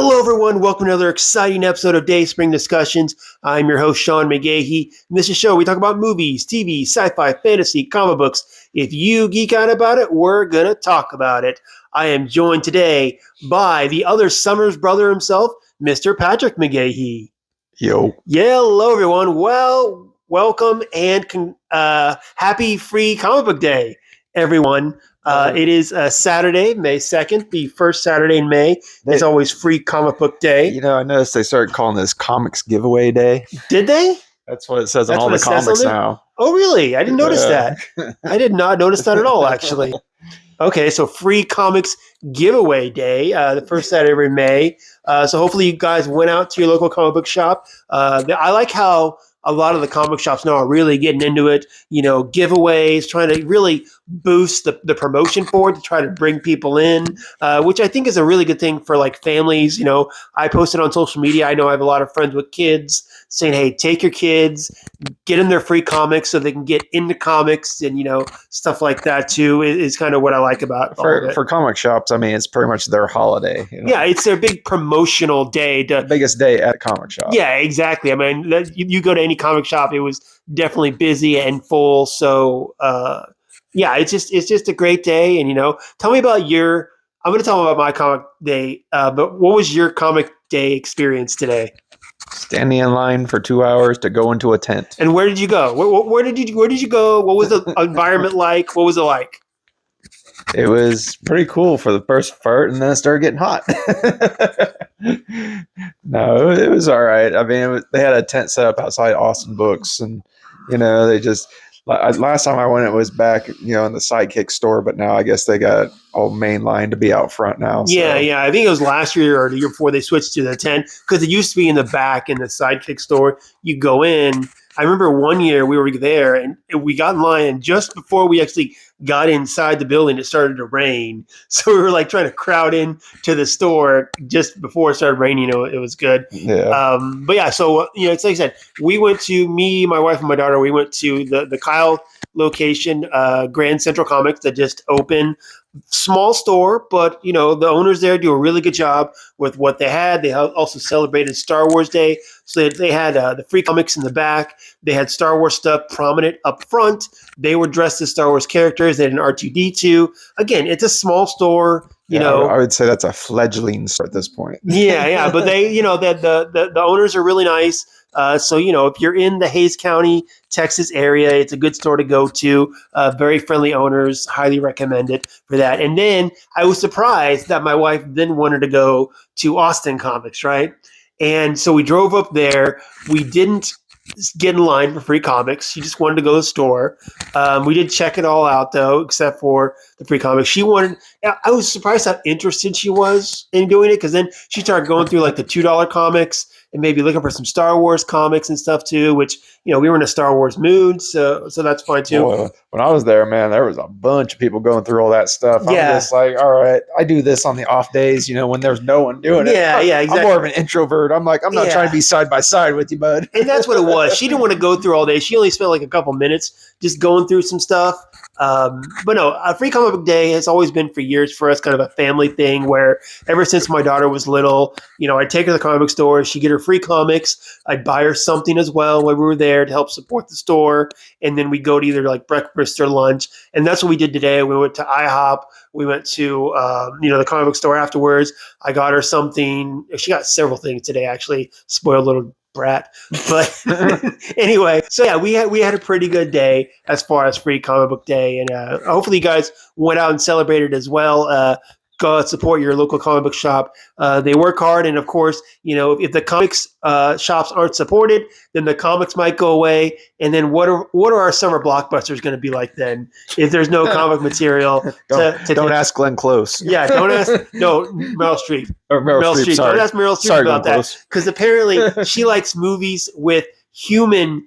Hello, everyone. Welcome to another exciting episode of Dayspring Discussions. I'm your host, Sean McGahee. In this show, we talk about movies, TV, sci-fi, fantasy, comic books. If you geek out about it, we're going to talk about it. I am joined today by the other Summers brother himself, Mr. Patrick McGahee. Yo. Yeah, hello, everyone. Well, welcome and happy Free Comic Book Day, everyone. It is Saturday, May 2nd, the first Saturday in May. It's always Free Comic Book Day. You know, I noticed they started calling this Comics Giveaway Day. Did they? That's what it says on all the comics now. Oh, really? I didn't notice that. I did not notice that at all, actually. Okay, so Free Comics Giveaway Day, the first Saturday of May. So hopefully you guys went out to your local comic book shop. I like how a lot of the comic shops now are really getting into it, you know, giveaways, trying to really boost the promotion for it to try to bring people in, which I think is a really good thing for like families. You know, I posted on social media. I know I have a lot of friends with kids saying, hey, take your kids, get them their free comics so they can get into comics and, you know, stuff like that too is kind of what I like about it. For comic shops, I mean, it's pretty much their holiday. You know? Yeah, it's their big promotional day. The biggest day at a comic shop. Yeah, exactly. I mean, you go to any comic shop, it was definitely busy and full. So, yeah, it's just a great day. And, you know, tell me about I'm going to tell them about my comic day, but what was your comic day experience today? Standing in line for 2 hours to go into a tent. And where did you go? Where did you go? What was the environment like? What was it like? It was pretty cool for the first part, and then it started getting hot. No, it was all right. I mean, they had a tent set up outside Austin Books, and, you know, they just... Last time I went, it was back, you know, in the Sidekick store, but now I guess they got all main line to be out front now. So. Yeah. I think it was last year or the year before they switched to the tent because it used to be in the back in the Sidekick store. You go in. I remember one year we were there and we got in line, and just before we actually got inside the building, it started to rain. So we were like trying to crowd in to the store just before it started raining. You know, it was good. Yeah. But yeah, so, you know, it's like I said, me, my wife, and my daughter, we went to the Kyle location, Grand Central Comics that just opened. Small store, but, you know, the owners there do a really good job with what they had. They also celebrated Star Wars Day. So they had the free comics in the back. They had Star Wars stuff prominent up front. They were dressed as Star Wars characters. They had an R2-D2. Again, it's a small store. You know, I would say that's a fledgling store at this point. Yeah. But they, you know, the owners are really nice. So, you know, if you're in the Hays County, Texas area, it's a good store to go to. Very friendly owners. Highly recommend it for that. And then I was surprised that my wife then wanted to go to Austin Comics, right? And so we drove up there. We didn't get in line for free comics. She just wanted to go to the store. We did check it all out, though, except for the free comics. I was surprised how interested she was in doing it, because then she started going through like the $2 comics and maybe looking for some Star Wars comics and stuff too, which, you know, we were in a Star Wars mood, so that's fine too. Boy, when I was there, man, there was a bunch of people going through all that stuff. I'm just like, all right, I do this on the off days, you know, when there's no one doing it. Yeah, exactly. I'm more of an introvert. I'm like, I'm not trying to be side by side with you, bud. And that's what it was. She didn't want to go through all day. She only spent like a couple minutes just going through some stuff. But no, a Free Comic Book Day has always been for years for us kind of a family thing where ever since my daughter was little, you know, I'd take her to the comic book store, she'd get her free comics, I'd buy her something as well when we were there to help support the store, and then we'd go to either like breakfast or lunch, and that's what we did today. We went to IHOP, we went to, you know, the comic book store afterwards. I got her something. She got several things today, actually. Spoiled little brat. But anyway, so yeah, we had a pretty good day as far as Free Comic Book Day, and hopefully you guys went out and celebrated as well. Go out, support your local comic book shop. They work hard, and of course, you know, if the comics shops aren't supported, then the comics might go away. And then what are our summer blockbusters going to be like then? If there's no comic material, don't ask Glenn Close. Yeah, don't ask. No, Meryl Streep. Or Meryl Streep. Don't ask Meryl Streep about that, because apparently she likes movies with human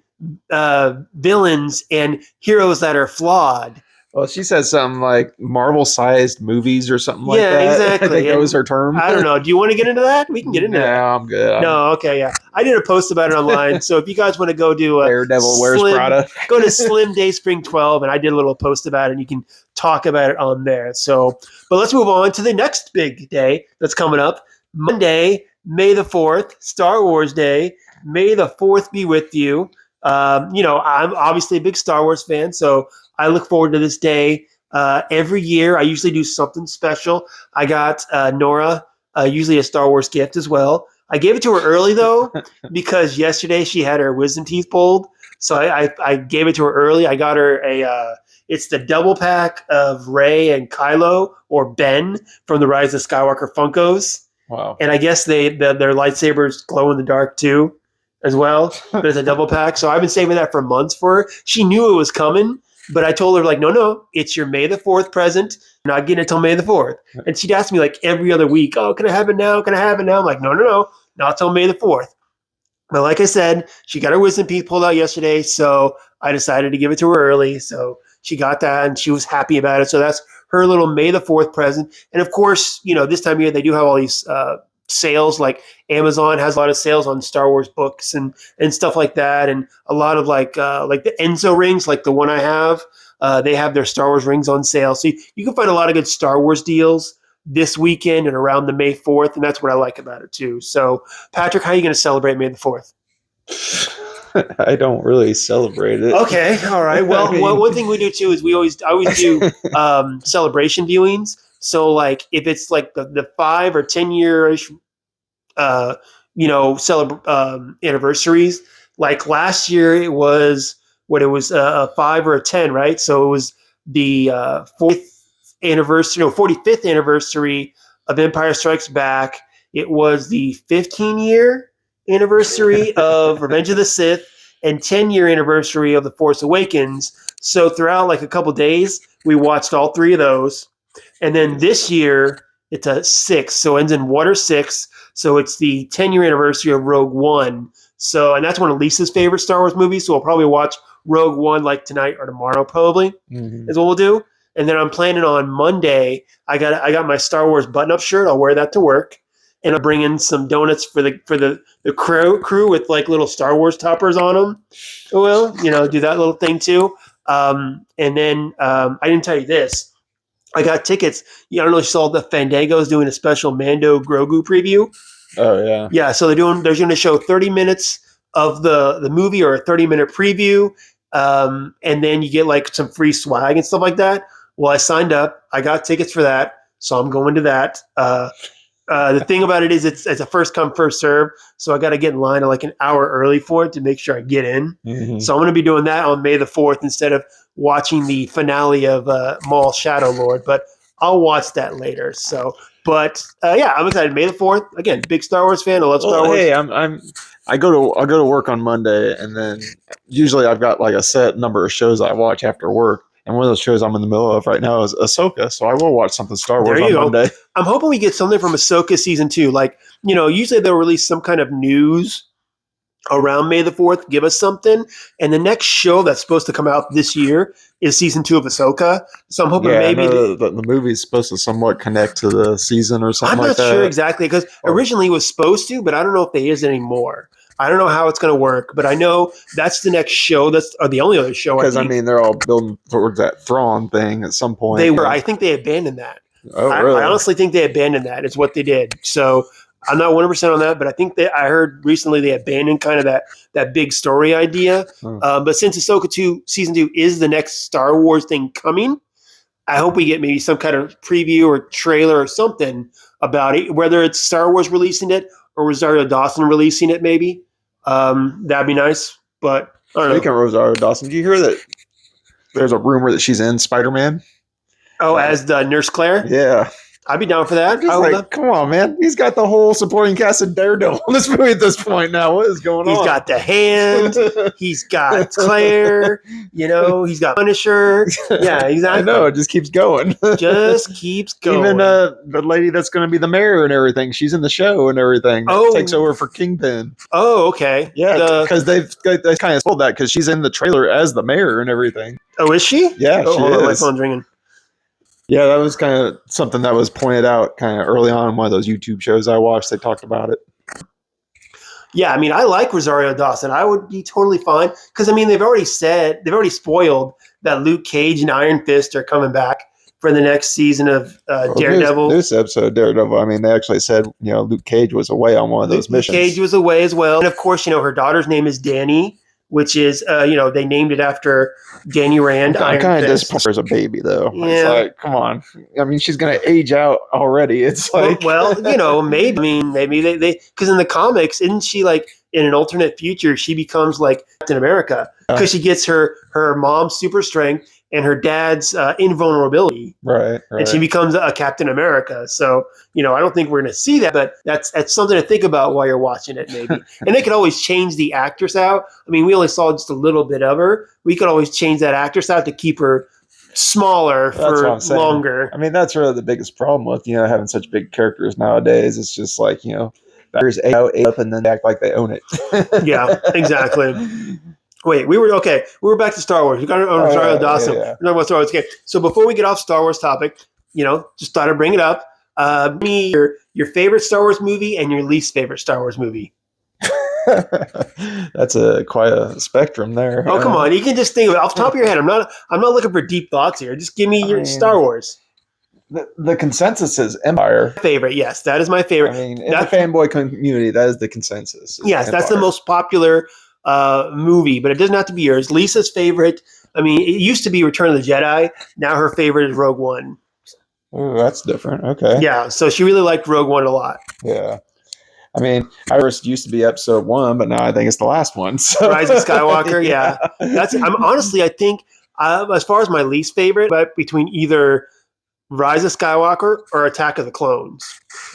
villains and heroes that are flawed. Well, she said something like Marvel-sized movies or something like that. Yeah, exactly. I think that was her term. I don't know. Do you want to get into that? We can get into that. No, I'm good. No, okay, yeah. I did a post about it online, so if you guys want to go do a Daredevil Wears Prada, go to Slim Dayspring 12, and I did a little post about it, and you can talk about it on there. So, but let's move on to the next big day that's coming up. Monday, May the 4th, Star Wars Day. May the 4th be with you. I'm obviously a big Star Wars fan, so I look forward to this day. Every year, I usually do something special. I got Nora usually a Star Wars gift as well. I gave it to her early, though, because yesterday she had her wisdom teeth pulled. So I gave it to her early. I got her it's the double pack of Rey and Kylo, or Ben, from the Rise of Skywalker Funkos. Wow. And I guess their lightsabers glow in the dark too, as well. But it's a double pack. So I've been saving that for months for her. She knew it was coming, but I told her, like, no, it's your May the 4th present. You're not getting it till May the 4th. And she'd ask me like every other week, oh, can I have it now? Can I have it now? I'm like, no, not till May the 4th. But like I said, she got her wisdom teeth pulled out yesterday, so I decided to give it to her early. So she got that, and she was happy about it. So that's her little May the 4th present. And of course, this time of year they do have all these sales. Like Amazon has a lot of sales on Star Wars books and stuff like that, and a lot of like the Enzo rings, like the one I have. They have their Star Wars rings on sale, so you can find a lot of good Star Wars deals this weekend and around the May 4th, and that's what I like about it too. So, Patrick, how are you going to celebrate May the 4th? I don't really celebrate it. Okay, all right. Well, one thing we do too is I always do celebration viewings. So, like, if it's like the 5 or 10 year anniversaries. Like last year, it was a 5 or a 10, right? So it was the 45th anniversary of Empire Strikes Back. It was the 15-year anniversary of Revenge of the Sith and 10-year anniversary of The Force Awakens. So throughout like a couple days, we watched all 3 of those. And then this year, it's a 6, so it ends in Water 6. So it's the 10-year anniversary of Rogue One. So, and that's one of Lisa's favorite Star Wars movies. So we'll probably watch Rogue One like tonight or tomorrow, probably, is what we'll do. And then I'm planning on Monday. I got my Star Wars button-up shirt. I'll wear that to work, and I'll bring in some donuts for the crew with like little Star Wars toppers on them. Well, do that little thing too. And then I didn't tell you this. I got tickets. I don't know if you saw the Fandango's doing a special Mando Grogu preview. Oh yeah. Yeah, so they're going to show 30 minutes of the movie, or a 30-minute preview, and then you get like some free swag and stuff like that. Well, I signed up. I got tickets for that, so I'm going to that. The thing about it is it's a first come, first serve, so I got to get in line like an hour early for it to make sure I get in. Mm-hmm. So I'm going to be doing that on May the 4th instead of watching the finale of Maul Shadow Lord, but I'll watch that later. So, but yeah, I'm excited. May the 4th. Again, big Star Wars fan. I love Star Wars. Hey, I go to work on Monday, and then usually I've got like a set number of shows I watch after work. And one of those shows I'm in the middle of right now is Ahsoka, so I will watch something Star Wars on Monday. I'm hoping we get something from Ahsoka season 2. Like, usually they'll release some kind of news around May the 4th, give us something. And the next show that's supposed to come out this year is season 2 of Ahsoka. So I'm hoping maybe the movie is supposed to somewhat connect to the season or something like that. I'm not sure exactly, because originally it was supposed to, but I don't know if it is anymore. I don't know how it's going to work, but I know that's the next show. That's the only other show. Because they're all building towards that Thrawn thing at some point. They were. I think they abandoned that. Oh, really? I honestly think they abandoned that. It's what they did. So I'm not 100% on that, but I think I heard recently they abandoned kind of that big story idea. But since Ahsoka season 2 is the next Star Wars thing coming, I hope we get maybe some kind of preview or trailer or something about it, whether it's Star Wars releasing it or Rosario Dawson releasing it, maybe. That'd be nice, but I don't know. Speaking of Rosario Dawson, did you hear that there's a rumor that she's in Spider-Man? Oh, as the Nurse Claire? Yeah. I'd be down for that. Come on, man. He's got the whole supporting cast of Daredevil in this movie at this point now. What is going on? He's got the Hand. He's got Claire. He's got Punisher. Yeah, exactly. I know. It just keeps going. Just keeps going. Even the lady that's going to be the mayor and everything, she's in the show and everything. Oh. Takes over for Kingpin. Oh, okay. Yeah, because they kind of spoiled that because she's in the trailer as the mayor and everything. Oh, is she? Yeah, she hold is. on, my phone's ringing. Yeah, that was kind of something that was pointed out kind of early on in one of those YouTube shows I watched. They talked about it. Yeah, I like Rosario Dawson. I would be totally fine because they've already spoiled that Luke Cage and Iron Fist are coming back for the next season of Daredevil. This episode of Daredevil, I mean, they actually said, Luke Cage was away on one of those missions. Luke Cage was away as well. And of course, her daughter's name is Dani, which is, they named it after Danny Rand. I'm kind of disappointed as a baby, though. Yeah. It's like, come on. I mean, she's going to age out already. It's like... Well, maybe. I mean, maybe they because in the comics, isn't she like, in an alternate future, she becomes like Captain America because she gets her mom's super strength and her dad's invulnerability. Right. And she becomes a Captain America. So, I don't think we're going to see that, but that's something to think about while you're watching it, maybe. And they could always change the actress out. I mean, we only saw just a little bit of her. We could always change that actress out to keep her smaller for longer. I mean, that's really the biggest problem with, having such big characters nowadays. It's just like, actors age up and then act like they own it. Yeah, exactly. Wait, we were back to Star Wars. We got Rosario Dawson. Yeah. We're talking about Star Wars. Okay, so before we get off Star Wars topic, just thought I'd bring it up. Me, your favorite Star Wars movie and your least favorite Star Wars movie. That's quite a spectrum there. Oh, come on! You can just think of it off the top of your head. I'm not looking for deep thoughts here. Just give me your Star Wars. The consensus is Empire. Favorite, yes, that is my favorite. I mean, in the fanboy community, that is the consensus. Yes, Empire. That's the most popular movie, but it doesn't have to be yours. Lisa's favorite, I mean, it used to be Return of the Jedi. Now her favorite is Rogue One. Oh, that's different. Okay. Yeah, so she really liked Rogue One a lot. Yeah. I mean, Iris used to be episode 1, but now I think it's the last one. So. Rise of Skywalker, yeah. I think as far as my least favorite, but between either Rise of Skywalker or Attack of the Clones.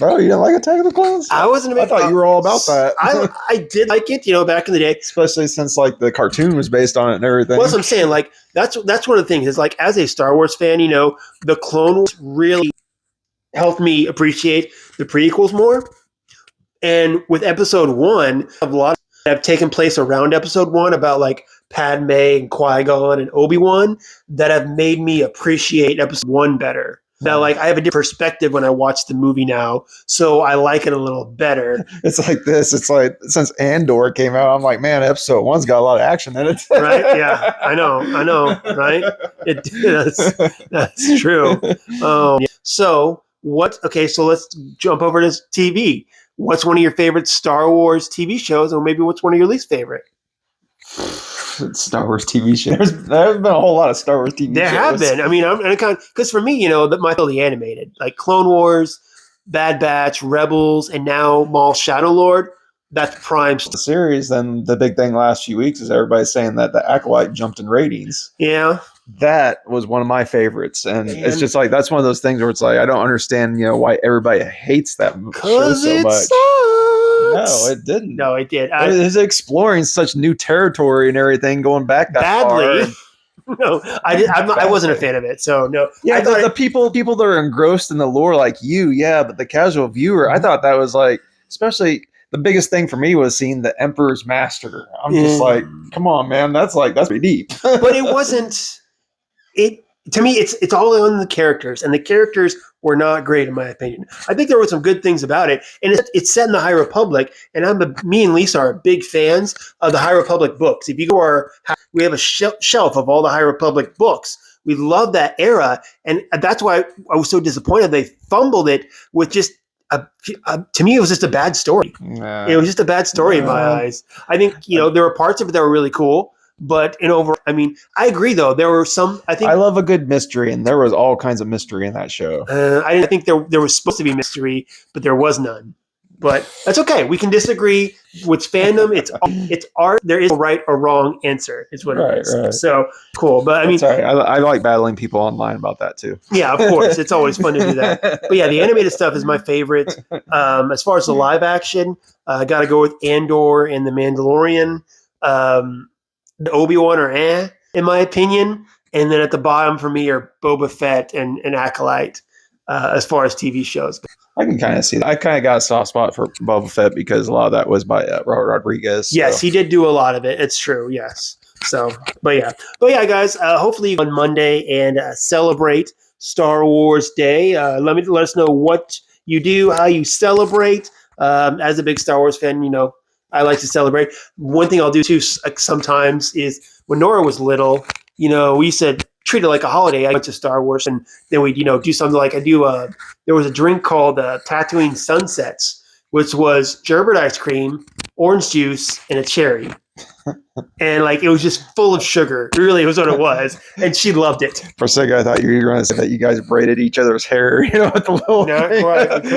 Oh, you didn't like Attack of the Clones? I wasn't a big I thought you were all about that. I did like it, back in the day. Especially since like the cartoon was based on it and everything. Well, that's what I'm saying. Like that's one of the things is like as a Star Wars fan, the Clone Wars really helped me appreciate the prequels more. And with episode 1, a lot have taken place around episode 1 about like Padme and Qui-Gon and Obi-Wan that have made me appreciate episode 1 better. Now, like, I have a different perspective when I watch the movie now, so I like it a little better. It's like this. It's like, since Andor came out, I'm like, man, episode 1's got a lot of action in it. Right? Yeah, I know, right? That's true. So let's jump over to TV. What's one of your favorite Star Wars TV shows, or maybe what's one of your least favorite? Star Wars TV shows. There's been a whole lot of Star Wars TV shows. There have been. I mean, because for me, my the animated, like Clone Wars, Bad Batch, Rebels, and now Maul Shadow Lord. That's prime. The series. Then the big thing last few weeks is everybody's saying that the Acolyte jumped in ratings. Yeah. That was one of my favorites, and it's just like that's one of those things where it's like I don't understand, why everybody hates that show so much. Sucks. No, it didn't. No, it did. It was exploring such new territory and everything, going back that badly. far. No, I wasn't a fan of it. So no. Yeah, the people that are engrossed in the lore like you, yeah, but the casual viewer, I thought that was like, especially. The biggest thing for me was seeing the Emperor's Master. I'm just like, come on, man, that's pretty deep. But it wasn't. To me, it's all on the characters, and the characters were not great in my opinion. I think there were some good things about it, and it's set in the High Republic, and me and Lisa are big fans of the High Republic books. If you go we have a shelf of all the High Republic books. We love that era, and that's why I was so disappointed they fumbled it with just. To me, it was just a bad story. Nah. It was just a bad story in my eyes. I think there were parts of it that were really cool, but I mean, I agree though. There were some. I love a good mystery, and there was all kinds of mystery in that show. I didn't think there was supposed to be mystery, but there was none. But that's okay. We can disagree with fandom. It's art. There is no right or wrong answer. Is what it is. Right. So cool. But I mean, sorry, I like battling people online about that too. Yeah, of course. It's always fun to do that. But yeah, the animated stuff is my favorite. As far as the live action, I got to go with Andor and The Mandalorian. The Obi-Wan are in my opinion. And then at the bottom for me are Boba Fett and Acolyte as far as TV shows go. I can kind of see that. I kind of got a soft spot for Boba Fett because a lot of that was by Robert Rodriguez. So. Yes, he did do a lot of it. It's true. Yes. So, but yeah, guys. Hopefully on Monday and celebrate Star Wars Day. Let us know what you do, how you celebrate. As a big Star Wars fan, I like to celebrate. One thing I'll do too sometimes is when Nora was little, we said treat it like a holiday. I went to Star Wars, and then we do something like there was a drink called Tatooine Sunsets, which was sherbet ice cream, orange juice, and a cherry. And like it was just full of sugar. Really, it was what it was, and she loved it. For a second, I thought you were going to say that you guys braided each other's hair, with the little. Not thing. quite. We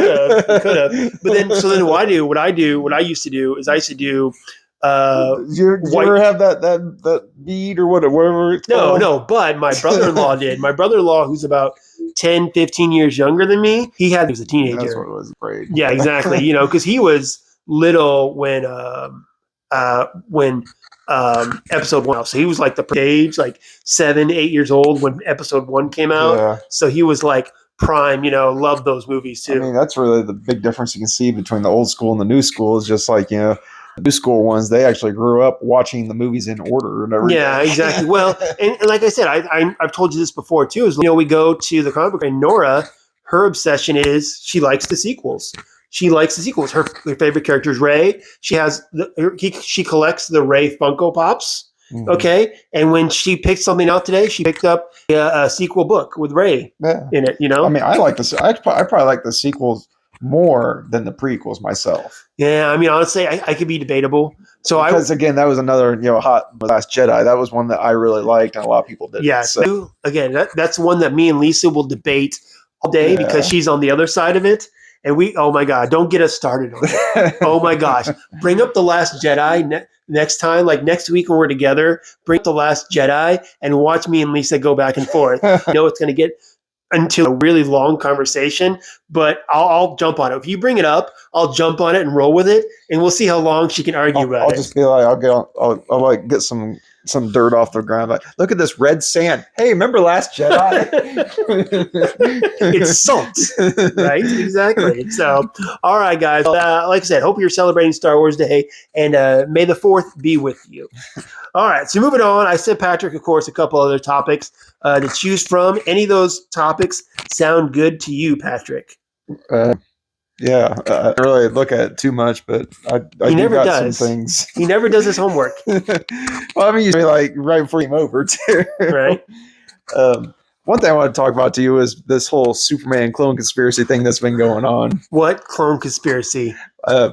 could have. But then, what I used to do is I used to do. Did you ever have that bead or whatever it's called? No. But my brother-in-law did. My brother-in-law, who's about 10, 15 years younger than me, he was a teenager. That's what it was. Braid. Yeah, exactly. Because he was little when episode 1 out. So he was like the age, like 7, 8 years old when episode 1 came out. Yeah. So he was like prime, loved those movies too. I mean, that's really the big difference you can see between the old school and the new school is just like, the new school ones, they actually grew up watching the movies in order and everything. Yeah, exactly. Well, and like I said, I've told you this before too, is, we go to the comic book and Nora, her obsession is she likes the sequels. Her favorite character is Rey. She collects the Rey Funko Pops. Mm-hmm. Okay, and when she picked something out today, she picked up a sequel book with Rey in it. I mean, I like this. I probably like the sequels more than the prequels myself. Yeah, I mean, honestly, I could be debatable. So because again, that was another hot Last Jedi. That was one that I really liked, and a lot of people didn't. Yeah. So again, that's one that me and Lisa will debate all day because she's on the other side of it. And oh my God, don't get us started on it. Oh my gosh. Bring up The Last Jedi next time, like next week when we're together, bring up The Last Jedi and watch me and Lisa go back and forth. It's going to get into a really long conversation, but I'll jump on it. If you bring it up, I'll jump on it and roll with it, and we'll see how long she can argue about it. I'll just be like, I'll like get some dirt off the ground. Like, look at this red sand. Hey, remember Last Jedi? It's salt, right? Exactly. So, all right, guys. Like I said, hope you're celebrating Star Wars Day, and may the 4th be with you. All right. So moving on, I sent Patrick, of course, a couple other topics to choose from. Any of those topics sound good to you, Patrick? Yeah, I don't really look at it too much, but I he never got does. some things. He never does his homework. Well, I mean, usually like right before he came over too. Right. One thing I want to talk about to you is this whole Superman clone conspiracy thing that's been going on. What clone conspiracy?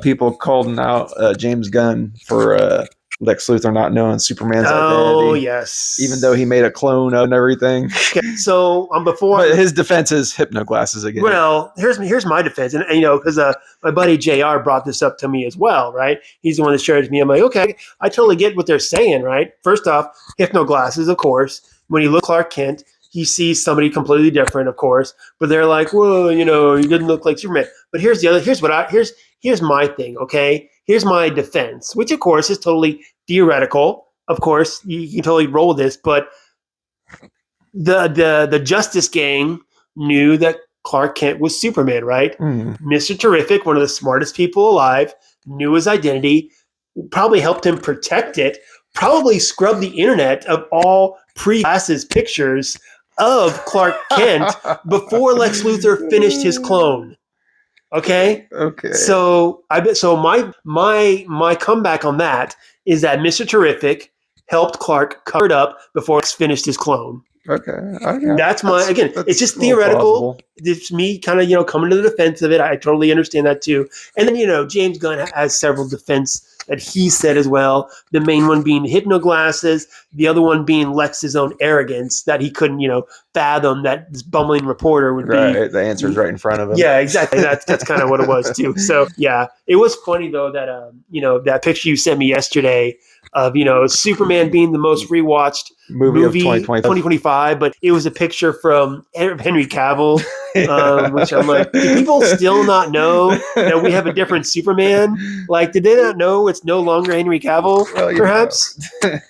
People calling out James Gunn for Lex Luthor not knowing Superman's identity. Oh, yes. Even though he made a clone of and everything. Okay, so but his defense is hypno-glasses again. Well, here's my defense, and because my buddy JR brought this up to me as well, right? He's the one that shared it with me. I'm like, okay, I totally get what they're saying, right? First off, hypno-glasses, of course. When you look at Clark Kent, he sees somebody completely different, of course. But they're like, well, he didn't look like Superman. But here's my thing, okay? Here's my defense, which of course is totally theoretical. Of course, you can totally roll with this, but the Justice Gang knew that Clark Kent was Superman, right? Mm. Mr. Terrific, one of the smartest people alive, knew his identity, probably helped him protect it, probably scrubbed the internet of all pre-glasses pictures of Clark Kent before Lex Luthor finished his clone. Okay. So my comeback on that is that Mr. Terrific helped Clark cover it up before he finished his clone. Okay. It's just theoretical. Plausible. It's me kind of, coming to the defense of it. I totally understand that too. And then, James Gunn has several defense that he said as well. The main one being hypno-glasses, the other one being Lex's own arrogance that he couldn't, fathom that this bumbling reporter would be. Right, the answer's right in front of him. Yeah, exactly. That's kind of what it was too. So yeah, it was funny though that that picture you sent me yesterday of Superman being the most rewatched movie of 2025, but it was a picture from Henry Cavill, which I'm like, do people still not know that we have a different Superman? Like, did they not know it's no longer Henry Cavill? Well, perhaps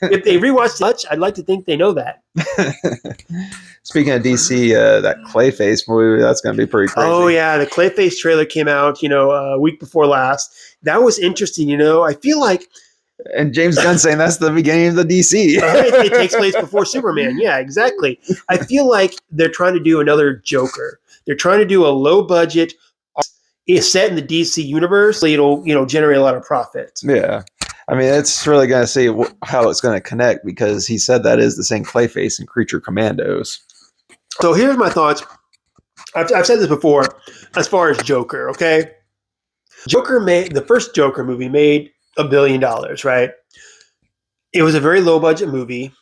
if they rewatched much, I'd like to think they know that. Speaking of DC, that Clayface movie, that's going to be pretty crazy. Oh yeah, the Clayface trailer came out, a week before last. That was interesting. I feel like. And James Gunn saying that's the beginning of the DC. It takes place before Superman. Yeah, exactly. I feel like they're trying to do another Joker. They're trying to do a low budget, set in the DC universe. So it'll generate a lot of profit. Yeah, I mean, it's really going to see how it's going to connect because he said that is the same Clayface in Creature Commandos. So here's my thoughts. I've said this before as far as Joker, okay? The first Joker movie made $1 billion, right? It was a very low budget movie.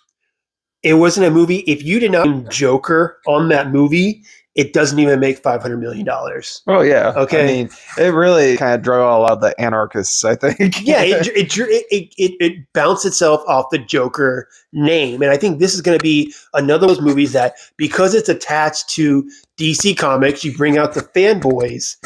It wasn't a movie. If you did not name Joker on that movie, it doesn't even make $500 million. Oh yeah. Okay. I mean, it really kind of drew a lot of the anarchists, I think. Yeah, it bounced itself off the Joker name. And I think this is going to be another of those movies that, because it's attached to DC Comics, you bring out the fanboys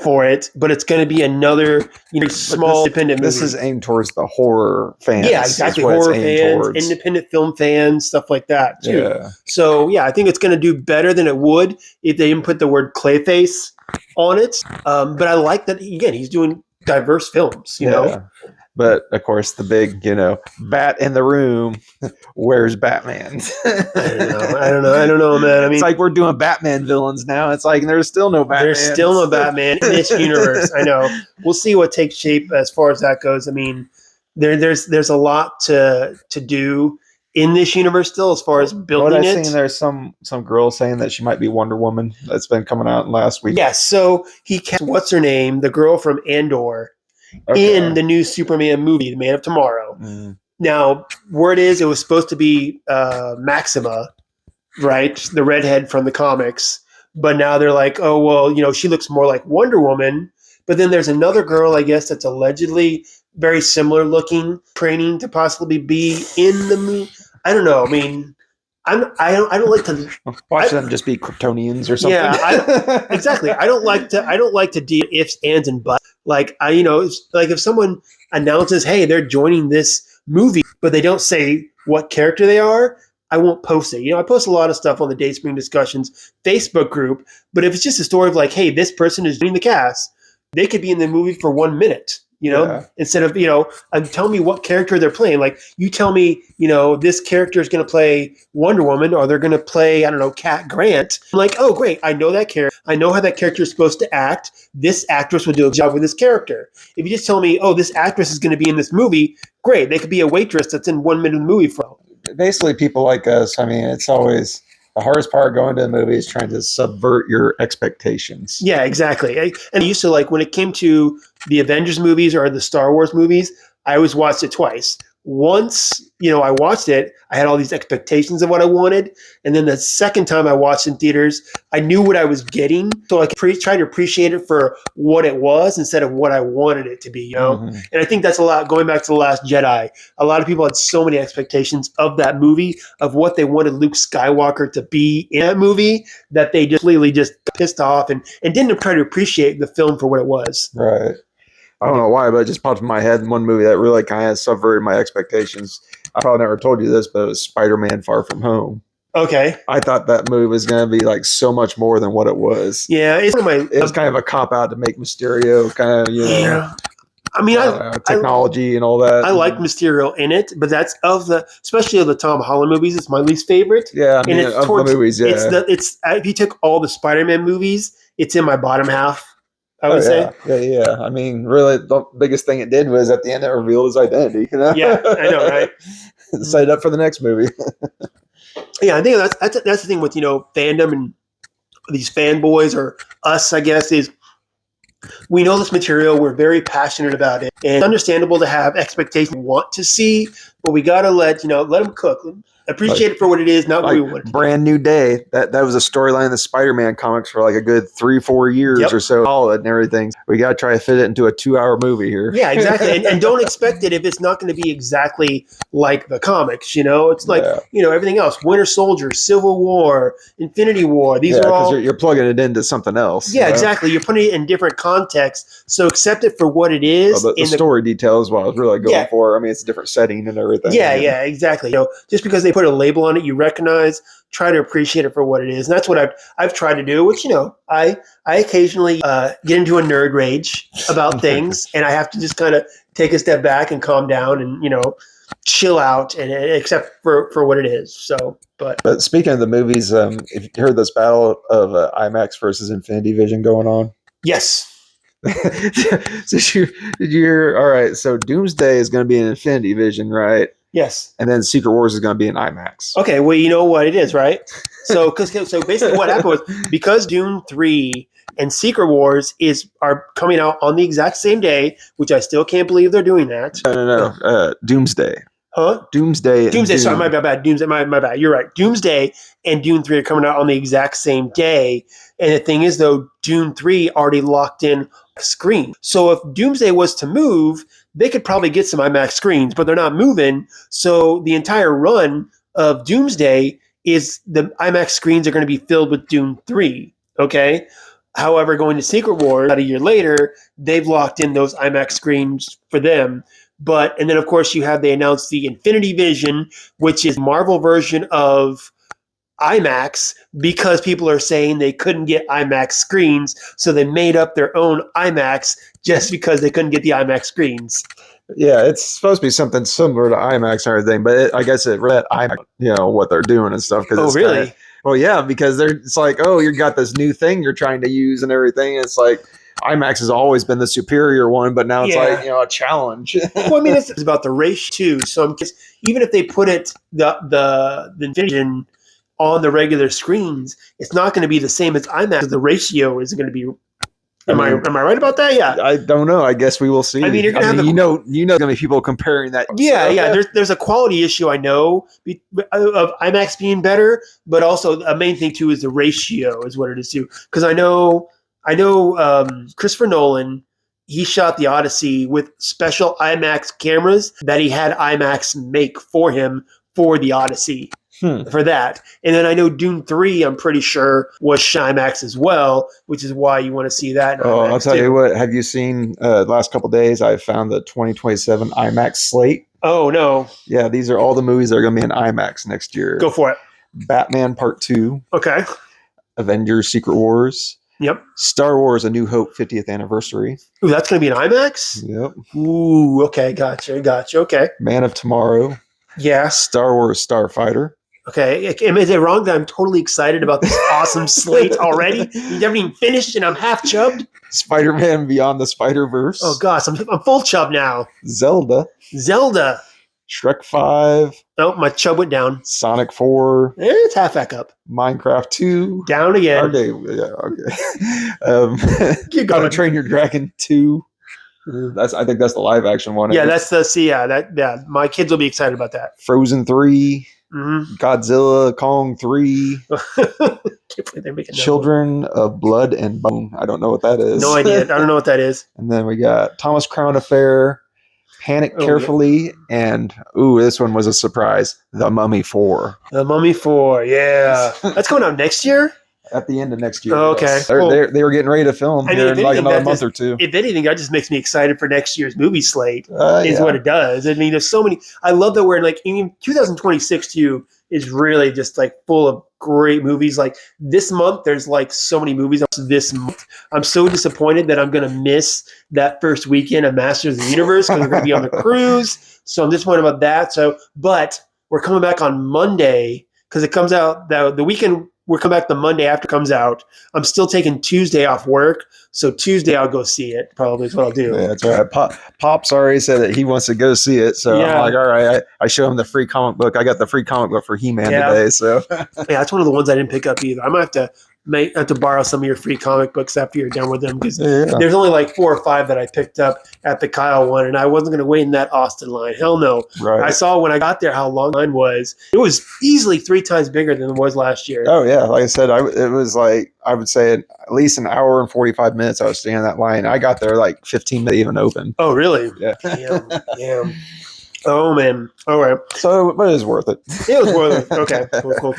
for it, but it's going to be another small independent movie. This is aimed towards the horror fans. Yeah, exactly. Horror fans, independent film fans, stuff like that too. Yeah. So yeah, I think it's going to do better than it would if they didn't put the word Clayface on it. But I like that, again, he's doing diverse films, you know. But of course, the big, bat in the room. Where's Batman? I don't know, man. I mean, it's like we're doing Batman villains now. It's like there's still no Batman. There's still no Batman in this universe. I know. We'll see what takes shape as far as that goes. I mean, there's a lot to do in this universe still as far as building it. There's some girl saying that she might be Wonder Woman. That's been coming out last week. Yes. So he cast, what's her name, the girl from Andor, in the new Superman movie, The Man of Tomorrow. Mm. Now, word is it was supposed to be Maxima, right? The redhead from the comics. But now they're like, oh, well, she looks more like Wonder Woman. But then there's another girl, I guess, that's allegedly very similar looking, training to possibly be in the movie. I don't know. I mean, I don't like to watch them just be Kryptonians or something. Yeah, exactly. I don't like to do ifs, ands, and buts. Like like if someone announces, hey, they're joining this movie, but they don't say what character they are, I won't post it. I post a lot of stuff on the Dayspring Discussions Facebook group, but if it's just a story of like, hey, this person is joining the cast, they could be in the movie for 1 minute. Instead of, tell me what character they're playing. Like, you tell me, this character is going to play Wonder Woman, or they're going to play, I don't know, Cat Grant. I'm like, oh, great. I know that character. I know how that character is supposed to act. This actress will do a job with this character. If you just tell me, oh, this actress is going to be in this movie, great. They could be a waitress that's in 1 minute of the movie for. Basically, people like us, I mean, it's always the hardest part going to the movie is trying to subvert your expectations. Yeah, exactly. And I used to, like, when it came to the Avengers movies or the Star Wars movies, I always watched it twice. Once, I watched it, I had all these expectations of what I wanted. And then the second time I watched in theaters, I knew what I was getting. So I could try to appreciate it for what it was instead of what I wanted it to be, Mm-hmm. And I think that's a lot, going back to The Last Jedi. A lot of people had so many expectations of that movie, of what they wanted Luke Skywalker to be in that movie, that they just completely just pissed off and didn't try to appreciate the film for what it was. Right. I don't know why, but it just popped in my head in one movie that really kind of subverted my expectations. I probably never told you this, but it was Spider-Man Far From Home. Okay. I thought that movie was going to be like so much more than what it was. Yeah. It was kind of a cop-out to make Mysterio kind of, Yeah. I mean, technology and all that. I like Mysterio in it, but that's especially of the Tom Holland movies, it's my least favorite. Yeah, I mean, of the movies, yeah. It's if you took all the Spider-Man movies, it's in my bottom half, I would say. Yeah. I mean, really, the biggest thing it did was at the end it revealed his identity. Yeah, I know, right? Set it up for the next movie. Yeah, I think that's the thing with fandom and these fanboys, or us, I guess, is we know this material, we're very passionate about it, and it's understandable to have expectations we want to see, but we gotta let them cook. Appreciate it for what it is, not what we want. Brand New Day. That was a storyline in the Spider-Man comics for like a good 3-4 years or so, solid and everything. We got to try to fit it into a 2-hour movie here. Yeah, exactly. and don't expect it if it's not going to be exactly like the comics. It's like everything else: Winter Soldier, Civil War, Infinity War. These are all you're plugging it into something else. Yeah, exactly. You're putting it in different contexts, so accept it for what it is. The story detail is what I was really going for. I mean, it's a different setting and everything. Yeah, exactly. Just because they put a label on it you recognize, try to appreciate it for what it is. And that's what I've tried to do, which I occasionally get into a nerd rage about things, and I have to just kind of take a step back and calm down and chill out and accept for what it is. So but speaking of the movies, if you heard this battle of IMAX versus Infinity Vision going on? Yes. So did you hear? All right, so Doomsday is going to be an Infinity Vision, right? Yes. And then Secret Wars is going to be an IMAX. Okay, well, you know what it is, right? So basically what happened was because Doom 3 and Secret Wars are coming out on the exact same day, which I still can't believe they're doing that. No. Doomsday. Huh? Doomsday. Sorry, my bad. Doomsday, my bad. You're right. Doomsday and Doom 3 are coming out on the exact same day. And the thing is, though, Doom 3 already locked in a screen. So if Doomsday was to move, they could probably get some IMAX screens, but they're not moving. So the entire run of Doomsday is the IMAX screens are going to be filled with Doom 3. Okay? However, going to Secret Wars about a year later, they've locked in those IMAX screens for them. And then of course they announced the Infinity Vision, which is Marvel version of IMAX because people are saying they couldn't get IMAX screens, so they made up their own IMAX just because they couldn't get the IMAX screens. Yeah, it's supposed to be something similar to IMAX and everything, but I guess it read IMAX, what they're doing and stuff. Oh, really? Well, yeah, because it's like, oh, you got this new thing you're trying to use and everything. It's like IMAX has always been the superior one, but now it's like a challenge. Well, I mean, it's about the ratio too. So even if they put it the Vision on the regular screens, it's not going to be the same as IMAX. The ratio isn't going to be. Am I right about that? Yeah. I don't know. I guess we will see. I mean, you're gonna have going to be people comparing that. Yeah. There's a quality issue I know of IMAX being better, but also a main thing too is the ratio is what it is too. Because I know Christopher Nolan. He shot the Odyssey with special IMAX cameras that he had IMAX make for him for the Odyssey. For that. And then I know Dune 3, I'm pretty sure, was IMAX as well, which is why you want to see that. I'll tell you what. Have you seen the last couple of days? I found the 2027 IMAX slate. Oh, no. Yeah, these are all the movies that are going to be in IMAX next year. Go for it. Batman Part 2. Okay. Avengers Secret Wars. Yep. Star Wars A New Hope 50th anniversary. Ooh, that's going to be in IMAX? Yep. Ooh, okay. Gotcha. Okay. Man of Tomorrow. Yeah. Star Wars Starfighter. Okay, is it wrong that I'm totally excited about this awesome slate already? You haven't even finished and I'm half chubbed? Spider-Man Beyond the Spider-Verse. Oh, gosh, I'm full chub now. Zelda. Shrek 5. Oh, my chub went down. Sonic 4. It's half back up. Minecraft 2. Down again. Okay. Keep going. How to Train Your Dragon 2. I think that's the live action one. Yeah, my kids will be excited about that. Frozen 3. Mm-hmm. Godzilla, Kong 3. Children of Blood and Bone. I don't know what that is. No idea. I don't know what that is. And then we got Thomas Crown Affair, Panic Carefully, and this one was a surprise. The Mummy 4. The Mummy 4, yeah. That's coming out next year? At the end of next year. Oh, okay. Yes. They were getting ready to film here in like another month or two. If anything, that just makes me excited for next year's movie slate. Is what it does. I mean, there's so many. I love that we're in 2026 too is really just like full of great movies. Like this month, there's like so many movies this month. I'm so disappointed that I'm going to miss that first weekend of Masters of the Universe because we're going to be on the cruise. So I'm disappointed about that. But we're coming back on Monday because it comes out the weekend. We'll come back the Monday after it comes out. I'm still taking Tuesday off work, so Tuesday I'll go see it. Probably is what I'll do. Yeah, that's right. Pop's already said that he wants to go see it, so I'm like, all right. I show him the free comic book. I got the free comic book for He-Man today. So that's one of the ones I didn't pick up either. I might have to borrow some of your free comic books after you're done with them because there's only like 4 or 5 that I picked up at the Kyle one, and I wasn't going to wait in that Austin line. Hell no. Right. I saw when I got there how long the line was. It was easily 3 times bigger than it was last year. Oh yeah, like I said, it was like I would say at least an hour and 45 minutes. I was standing in that line. I got there like 15 minutes even open. Oh really? Yeah. Damn. Oh man. All right. So, but it was worth it. It was worth it. Okay. Cool.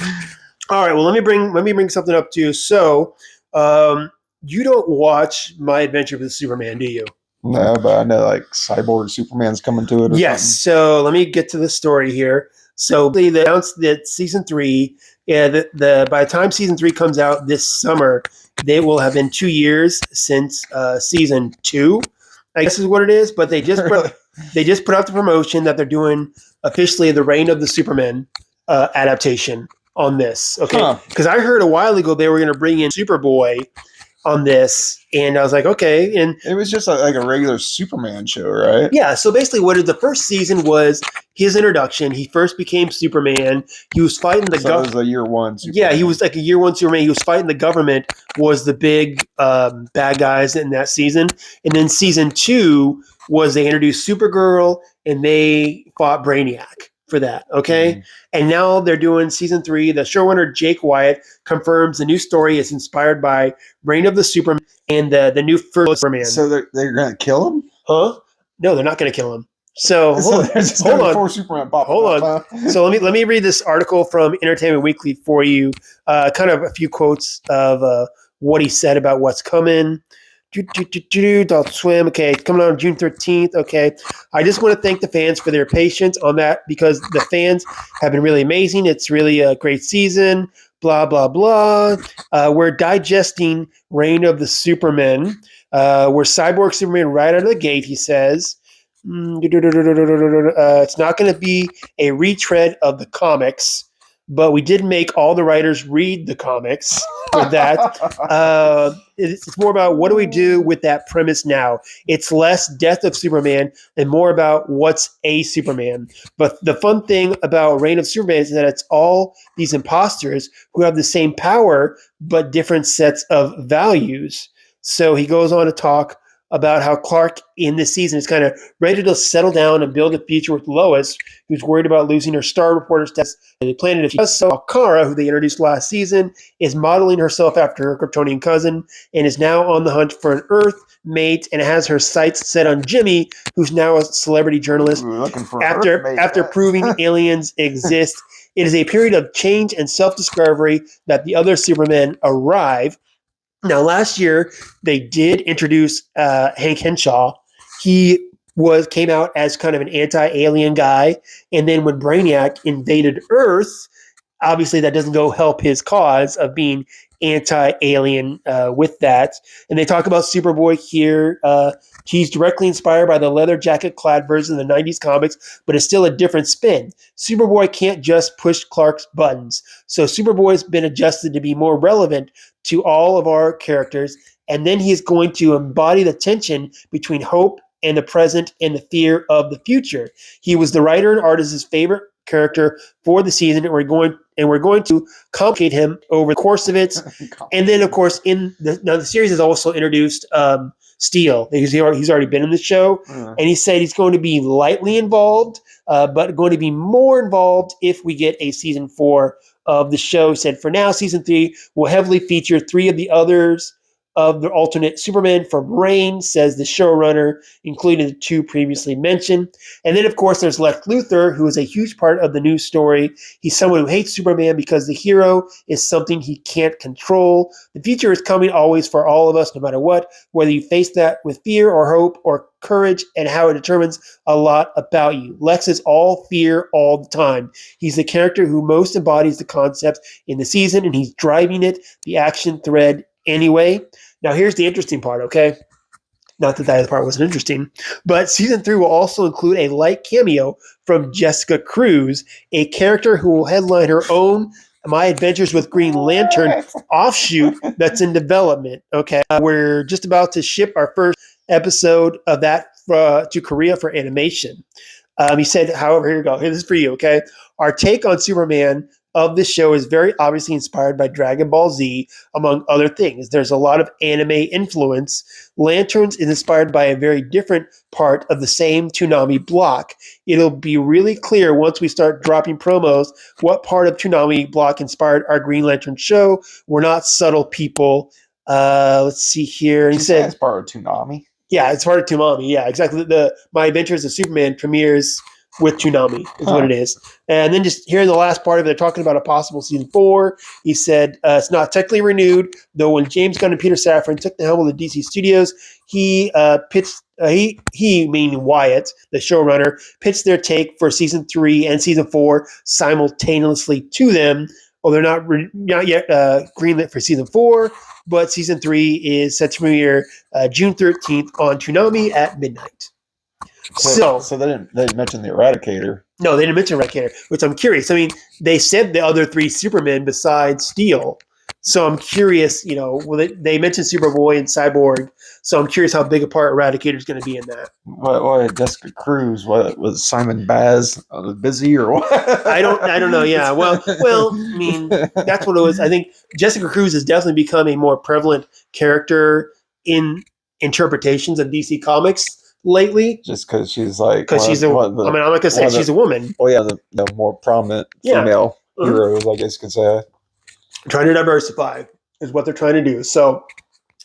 All right. Well, let me bring something up to you. So, you don't watch My Adventure with Superman, do you? No, but I know like Cyborg Superman's coming to it. Yes. So let me get to the story here. So they announced that season 3, by the time season 3 comes out this summer, they will have been 2 years since season 2. I guess is what it is. But they just put out the promotion that they're doing officially the Reign of the Superman adaptation on this. Okay, because I heard a while ago they were going to bring in Superboy on this, and I was like, okay. And it was just like a regular Superman show, right? yeah, so basically what the first season was his introduction. He first became Superman. He was fighting the So it was a year one Superman. Yeah, he was like a year one Superman. He was fighting the government, was the big bad guys in that season. And then season 2 was they introduced Supergirl and they fought Brainiac for that. Okay. Mhm. And now they're doing season 3. The showrunner Jake Wyatt confirms the new story is inspired by Reign of the Superman and the new first Superman. So they're going to kill him? Huh? No, they're not going to kill him. So hold on. Four Superman pop Hold on. So let me read this article from Entertainment Weekly for you. Kind of a few quotes of what he said about what's coming. Adult Swim. Okay, it's coming out on June 13th. Okay, I just want to thank the fans for their patience on that because the fans have been really amazing. It's really a great season. Blah blah blah. We're digesting Reign of the Supermen. We're Cyborg Superman right out of the gate. He says. It's not going to be a retread of the comics, but we did make all the writers read the comics with that. It's more about what do we do with that premise now. It's less Death of Superman and more about what's a Superman. But the fun thing about Reign of Superman is that it's all these imposters who have the same power but different sets of values. So he goes on to talk about how Clark in this season is kind of ready to settle down and build a future with Lois, who's worried about losing her star reporter status on the planet. If she does so, Kara, who they introduced last season, is modeling herself after her Kryptonian cousin and is now on the hunt for an Earth mate and has her sights set on Jimmy, who's now a celebrity journalist. After proving aliens exist, it is a period of change and self-discovery that the other Supermen arrive. Now, last year they did introduce Hank Henshaw. He came out as kind of an anti-alien guy, and then when Brainiac invaded Earth, obviously that doesn't go help his cause of being anti-alien with that. And they talk about Superboy here. He's directly inspired by the leather jacket-clad version of the 90s comics, but it's still a different spin. Superboy can't just push Clark's buttons. So Superboy's been adjusted to be more relevant to all of our characters, and then he's going to embody the tension between hope and the present and the fear of the future. He was the writer and artist's favorite character for the season, and we're going to complicate him over the course of it. And then, of course, the series has also introduced Steele. He's already been in the show, and he said he's going to be lightly involved, but going to be more involved if we get a season 4 of the show. He said, for now, season 3 will heavily feature 3 of the others of the alternate Superman from Reign, says the showrunner, including the 2 previously mentioned. And then, of course, there's Lex Luthor, who is a huge part of the news story. He's someone who hates Superman because the hero is something he can't control. The future is coming always for all of us, no matter what, whether you face that with fear or hope or courage, and how it determines a lot about you. Lex is all fear all the time. He's the character who most embodies the concept in the season, and he's driving it, the action thread, anyway. Now, here's the interesting part, okay? Not that other part wasn't interesting, but season 3 will also include a light cameo from Jessica Cruz, a character who will headline her own My Adventures with Green Lantern offshoot that's in development, okay? We're just about to ship our first episode of that to Korea for animation. He said, however, here you go. This is for you, okay? Our take on Superman of this show is very obviously inspired by Dragon Ball Z, among other things. There's a lot of anime influence. Lanterns is inspired by a very different part of the same Toonami block. It'll be really clear once we start dropping promos what part of Toonami block inspired our Green Lantern show. We're not subtle people. Let's see here. He said it's part of Toonami. Yeah, it's part of Toonami. Yeah, exactly. My Adventures of Superman premieres with Toonami is what it is. And then just here in the last part of it, they're talking about a possible season 4. He said it's not technically renewed, though when James Gunn and Peter Safran took the helm of the DC studios, he meaning Wyatt, the showrunner, pitched their take for season 3 and season 4 simultaneously to them. Well, they're not yet greenlit for season 4, but season 3 is set to premiere June 13th on Toonami at midnight. So they didn't mention the Eradicator. No, they didn't mention Eradicator, which I'm curious. I mean, they said the other 3 Supermen besides Steel, So I'm curious, they mentioned Superboy and Cyborg, so I'm curious how big a part Eradicator's going to be in that. What Jessica Cruz? What was Simon Baz busy or what? I don't know. Yeah, well, I mean, that's what it was. I think Jessica Cruz has definitely become a more prevalent character in interpretations of DC Comics lately. Just because she's like, Because she's I'm not gonna say she's a woman. Oh yeah, the more prominent female heroes, I guess you could say. Trying to diversify is what they're trying to do. So,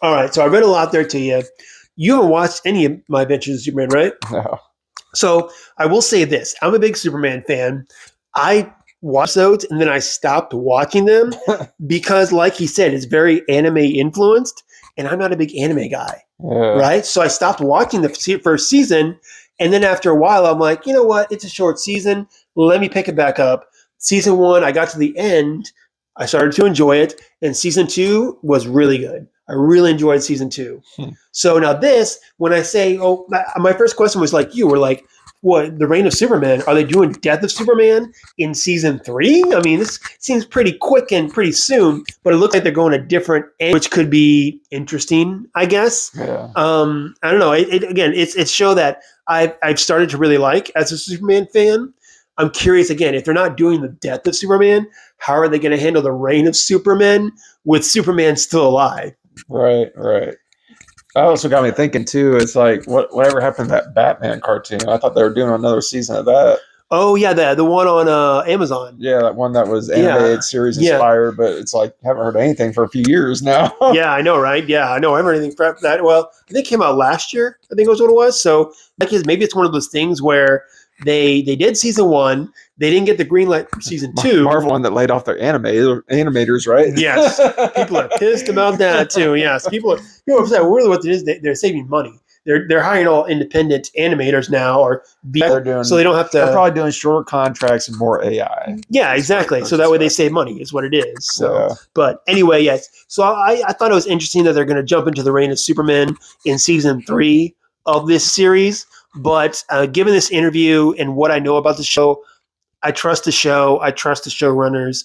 all right. So I read a lot there to you. You haven't watched any of my Adventures of Superman, right? No. So I will say this. I'm a big Superman fan. I watched those and then I stopped watching them because, like he said, it's very anime influenced and I'm not a big anime guy, right? So I stopped watching the first season. And then after a while, I'm like, you know what? It's a short season. Let me pick it back up. Season 1, I got to the end. I started to enjoy it. And season 2 was really good. I really enjoyed season 2. So now this, when I say, my first question was like you were like, what, the Reign of Superman? Are they doing Death of Superman in season 3? I mean, this seems pretty quick and pretty soon, but it looks like they're going a different end, which could be interesting, I guess. Yeah. I don't know. It's a show that I've started to really like as a Superman fan. I'm curious again, if they're not doing the Death of Superman, how are they going to handle the Reign of Superman with Superman still alive? Right. That also got me thinking too. It's like whatever happened to that Batman cartoon? I thought they were doing another season of that. Oh yeah, the one on Amazon. Yeah, that one that was animated series inspired, but it's like haven't heard anything for a few years now. Yeah, I know, right? Yeah, I know. I haven't heard anything for that. Well, I think it came out last year. I think was what it was. So maybe it's one of those things where they did season 1. They didn't get the green light for season 2. Marvel one that laid off their animators, right? Yes, people are pissed about that too. Yes, people are upset. Really, what it is, they're saving money. They're hiring all independent animators now, so they don't have to. They're probably doing shorter contracts and more AI. Yeah, exactly. So that way they save money is what it is. So, but anyway, yes. So I thought it was interesting that they're going to jump into the Reign of Superman in season 3 of this series. But given this interview and what I know about the show, I trust the show. I trust the showrunners.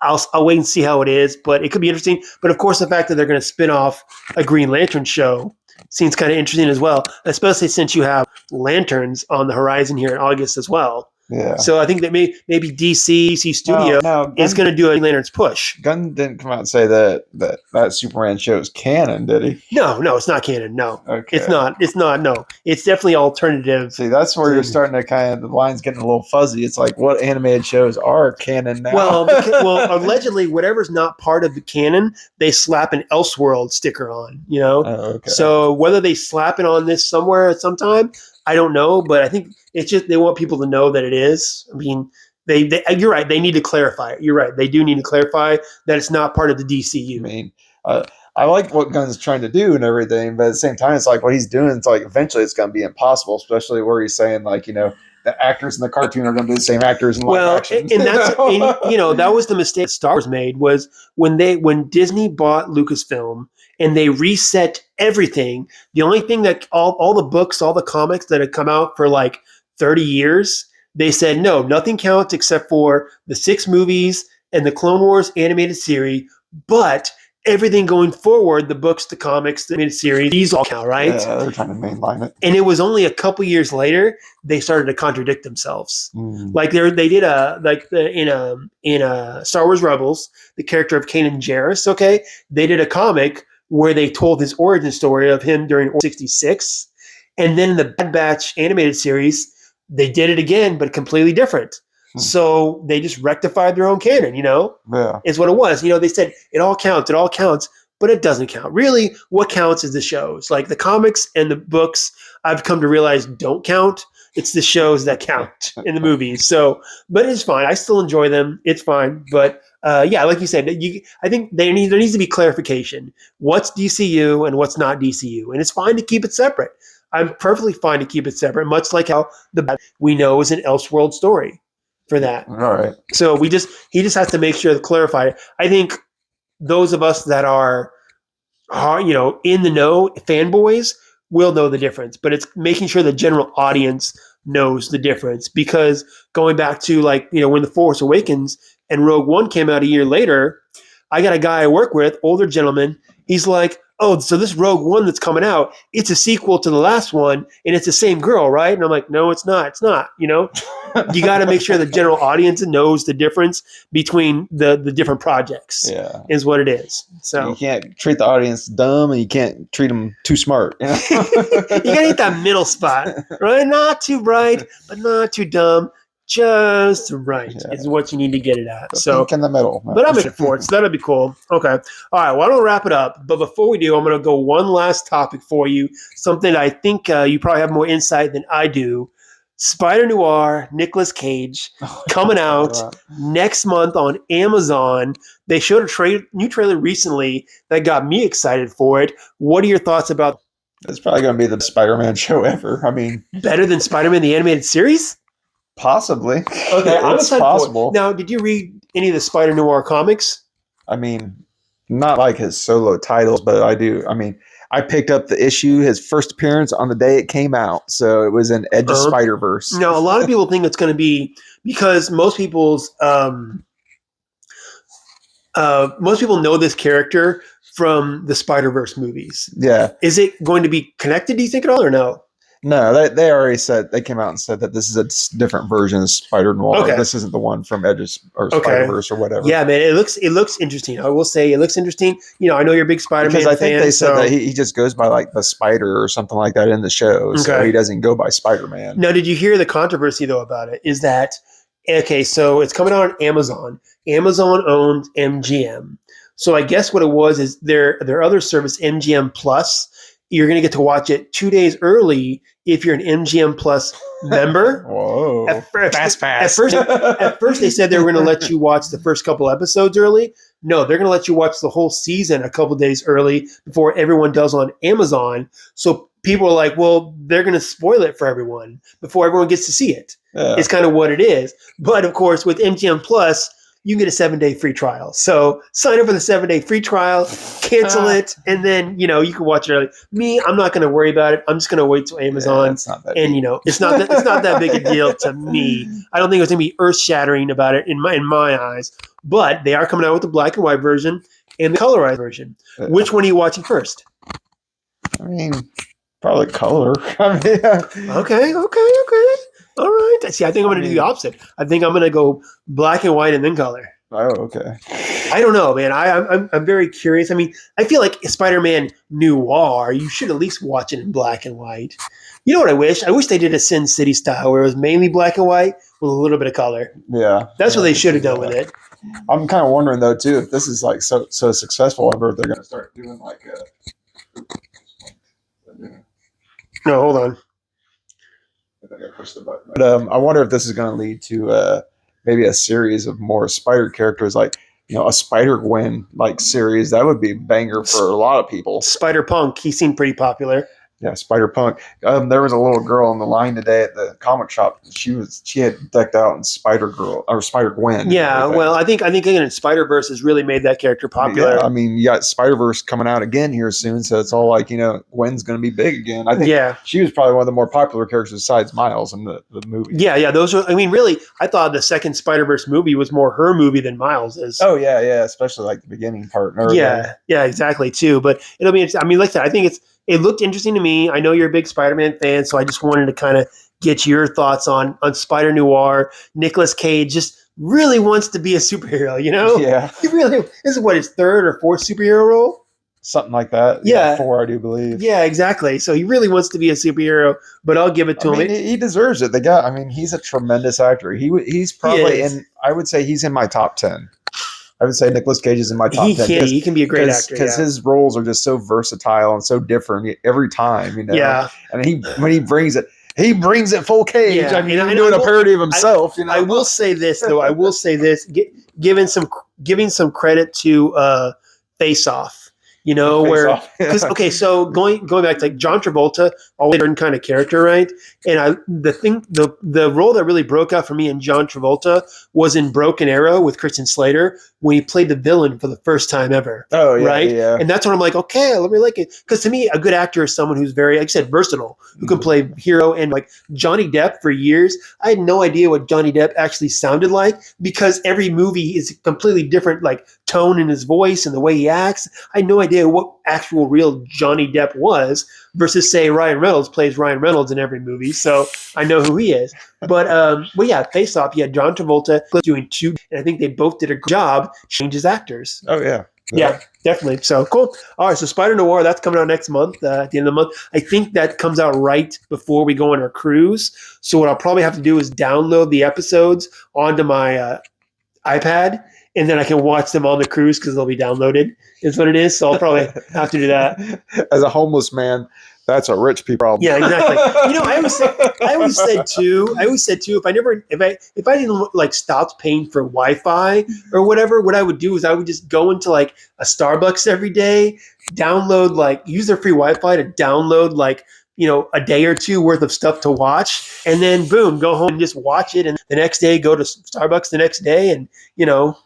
I'll wait and see how it is, but it could be interesting. But of course, the fact that they're going to spin off a Green Lantern show seems kind of interesting as well, especially since you have Lanterns on the horizon here in August as well. Yeah. So I think that maybe DC Studio is going to do a Lanterns push. Gunn didn't come out and say that Superman show is canon, did he? No, it's not canon. No, okay. It's not. No, it's definitely alternative. See, that's where you're starting to the line's getting a little fuzzy. It's like what animated shows are canon now? Well, allegedly, whatever's not part of the canon, they slap an Elseworld sticker on. Okay. So whether they slap it on this somewhere at some time, I don't know, but I think it's just they want people to know that it is. I mean, you're right. They need to clarify it. You're right. They do need to clarify that it's not part of the DCU. I mean, I like what Gunn's trying to do and everything, but at the same time, it's like what he's doing. It's like eventually it's going to be impossible, especially where he's saying like the actors in the cartoon are going to be the same actors in live action. And that's that was the mistake Star Wars made was when Disney bought Lucasfilm and they reset everything. The only thing that all the books, all the comics that had come out for like 30 years, they said no, nothing counts except for the 6 movies and the Clone Wars animated series, but everything going forward, the books, the comics, the animated series, these all count, right? Yeah, they're trying to mainline it. And it was only a couple years later they started to contradict themselves. Like they did in Star Wars Rebels, the character of Kanan Jarrus. Okay, they did a comic where they told his origin story of him during Order 66, and then in the Bad Batch animated series, they did it again, but completely different. So they just rectified their own canon, is what it was. They said it all counts, but it doesn't count. Really, what counts is the shows. Like the comics and the books, I've come to realize don't count. It's the shows that count in the movies. So, but it's fine. I still enjoy them. It's fine. But like you said, I think there needs to be clarification. What's DCU and what's not DCU? And it's fine to keep it separate. I'm perfectly fine to keep it separate, much like how we know is an Elseworld story for that. All right. So he just has to make sure to clarify it. I think those of us that are in the know, fanboys, will know the difference. But it's making sure the general audience knows the difference. Because going back to when The Force Awakens and Rogue One came out a year later, I got a guy I work with, older gentleman. He's like, oh, so this Rogue One that's coming out, it's a sequel to the last one, and it's the same girl, right? And I'm like, no, it's not. It's not. You know, you got to make sure the general audience knows the difference between the different projects. Yeah, is what it is. So you can't treat the audience dumb, and you can't treat them too smart. You know? you got to hit that middle spot, right? Not too bright, but not too dumb. Just right is what you need to get it at. So pink in the middle. But I'm looking for it, so that'll be cool. Okay. All right, well, I don't wrap it up. But before we do, I'm going to go one last topic for you, something I think you probably have more insight than I do. Spider Noir, Nicolas Cage, coming out next month on Amazon. They showed a new trailer recently that got me excited for it. What are your thoughts about? It's probably going to be the Spider-Man show ever. I mean, better than Spider-Man the Animated Series? Possibly. Okay, I'm it's possible. Now, did you read any of the Spider Noir comics? I mean, not like his solo titles, but I do. I mean, I picked up the issue, his first appearance on the day it came out. So it was in Edge of Spider-Verse. Now, a lot of people think it's going to be, because most people know this character from the Spider-Verse movies. Yeah. Is it going to be connected, do you think, at all, or no? No, they already said, they came out and said that this is a different version of Spider Noir. Okay. This isn't the one from Edge or Spider-Verse or whatever. Yeah, man, it looks interesting. I will say it looks interesting. You know, I know you're a big Spider-Man fan. Because I think they said that he just goes by like the Spider or something like that in the show. So he doesn't go by Spider-Man. Now, did you hear the controversy, though, about it? Is that, okay, so it's coming out on Amazon. Amazon owns MGM. So I guess what it was is their other service, MGM Plus, you're going to get to watch it 2 days early if you're an MGM Plus member. Whoa. Fast pass. At first, they said they were going to let you watch the first couple episodes early. No, they're going to let you watch the whole season a couple days early before everyone does on Amazon. So people are like, well, they're going to spoil it for everyone before everyone gets to see it. Yeah. It's kind of what it is. But, of course, with MGM Plus, you can get a 7-day free trial. So sign up for the 7-day free trial, cancel it, and then, you know, you can watch it early. Me, I'm not going to worry about it. I'm just going to wait till Amazon. It's not that and, you know, it's not that big a deal to me. I don't think it's going to be earth-shattering about it in my eyes. But they are coming out with the black and white version and the colorized version. Which one are you watching first? I mean, probably color. I mean, Okay. All right. See, I think I'm going to do the opposite. I think I'm going to go black and white and then color. Oh, okay. I don't know, man. I'm very curious. I mean, I feel like Spider-Man Noir, you should at least watch it in black and white. You know what I wish? I wish they did a Sin City style where it was mainly black and white with a little bit of color. Yeah. That's what they should have done with it. I'm kind of wondering, though, too, if this is like so successful, I wonder if they're going to start doing like No, hold on. I think I pushed the button. But I wonder if this is going to lead to maybe a series of more Spider characters, like, you know, a Spider-Gwen like series. That would be a banger for a lot of people. Spider-Punk, he seemed pretty popular. Yeah, Spider-Punk. There was a little girl on the line today at the comic shop. She had decked out in Spider-Girl or Spider-Gwen. Yeah, well, I think again, Spider-Verse has really made that character popular. Yeah, I mean, you got Spider-Verse coming out again here soon, so it's all like, you know, Gwen's going to be big again. I think she was probably one of the more popular characters besides Miles in the movie. Yeah, those are. I mean, really, I thought the second Spider-Verse movie was more her movie than Miles's. Oh yeah, especially like the beginning part. Yeah, exactly too. But it'll be. I mean, like I said, I think it looked interesting to me. I know you're a big Spider-Man fan, so I just wanted to kind of get your thoughts on Spider Noir. Nicolas Cage just really wants to be a superhero, you know? Yeah. He really, this is what, his third or fourth superhero role? Something like that. Yeah. 4, I do believe. Yeah, exactly. So he really wants to be a superhero, but I'll give it to him. He deserves it. He's a tremendous actor. He's probably I would say he's in my top 10. I would say Nicolas Cage is in my top 10. He can be a great actor. Because his roles are just so versatile and so different every time, you know? Yeah. And when he brings it full Cage. Yeah. I mean, he's doing a parody of himself, you know? I will say this, though. Giving some credit to Face Off. You know, so going back to like John Travolta, always a certain kind of character, right? And the role that really broke out for me in John Travolta was in Broken Arrow with Kristen Slater, when he played the villain for the first time ever. Oh, yeah, right? yeah. And that's when I'm like, okay, let me like it. Because to me, a good actor is someone who's very, like I said, versatile, who can play hero. And like Johnny Depp for years, I had no idea what Johnny Depp actually sounded like because every movie is a completely different like tone in his voice and the way he acts. I had no idea what actual real Johnny Depp was versus say Ryan Reynolds plays Ryan Reynolds in every movie. So I know who he is. But yeah, Face Off, you had John Travolta doing two, and I think they both did a good job changes actors. Oh, yeah. Yeah, definitely. So cool. All right, so Spider Noir, that's coming out next month, at the end of the month. I think that comes out right before we go on our cruise. So what I'll probably have to do is download the episodes onto my iPad, and then I can watch them on the cruise because they'll be downloaded, is what it is. So I'll probably have to do that. As a homeless man, that's a rich people problem. Yeah, exactly. You know, I always said too, if I didn't like stopped paying for Wi-Fi or whatever, what I would do is I would just go into like a Starbucks every day, download like use their free Wi-Fi to download like, you know, a day or two worth of stuff to watch, and then boom, go home and just watch it, and the next day go to Starbucks the next day, and you know,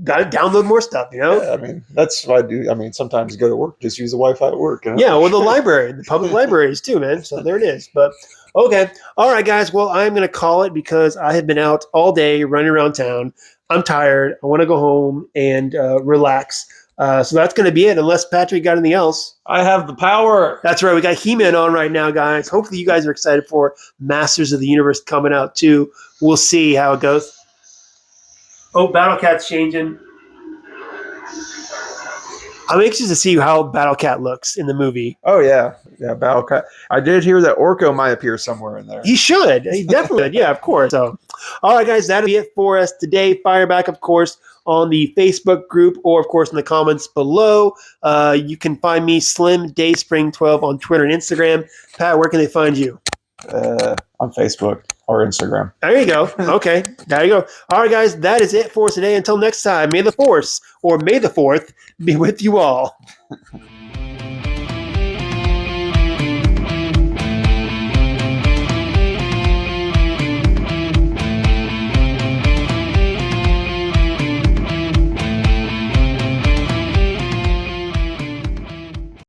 got to download more stuff, you know? Yeah, I mean, that's what I do. I mean, sometimes go to work, just use the Wi-Fi at work. You know? Yeah, well, the library, the public libraries too, man. So there it is. But okay. All right, guys. Well, I'm going to call it because I have been out all day running around town. I'm tired. I want to go home and relax. So that's going to be it, unless Patrick got anything else. I have the power. That's right. We got He-Man on right now, guys. Hopefully you guys are excited for Masters of the Universe coming out too. We'll see how it goes. Oh, Battle Cat's changing. I'm anxious to see how Battle Cat looks in the movie. Oh, yeah. Yeah, Battle Cat. I did hear that Orko might appear somewhere in there. He should. He definitely should. Yeah, of course. So, all right, guys, that'll be it for us today. Fire back, of course, on the Facebook group or, of course, in the comments below. You can find me, Slim Dayspring 12, on Twitter and Instagram. Pat, where can they find you? On Facebook or Instagram. There you go. Okay, there you go. All right, guys, that is it for us today. Until next time, may the Force, or may the Fourth, be with you all.